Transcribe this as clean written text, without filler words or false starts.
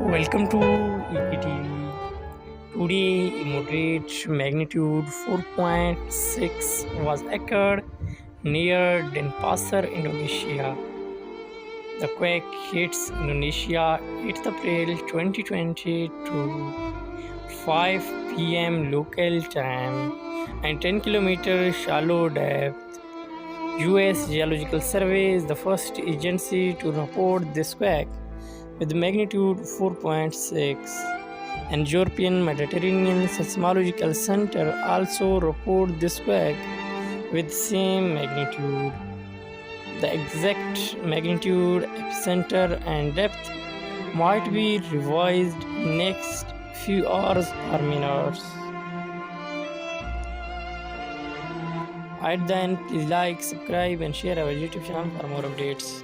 Welcome to EPTV. Today, a moderate magnitude 4.6 was occurred near Denpasar, Indonesia. The quake hits Indonesia 8th April 2020 to 5 p.m. local time and 10 km shallow depth. U.S. Geological Survey is the first agency to report this quake with magnitude 4.6, and European Mediterranean Seismological Center also report this quake with same magnitude. The exact magnitude, epicenter and depth might be revised next few hours or minutes. At the end, please like, subscribe and share our YouTube channel for more updates.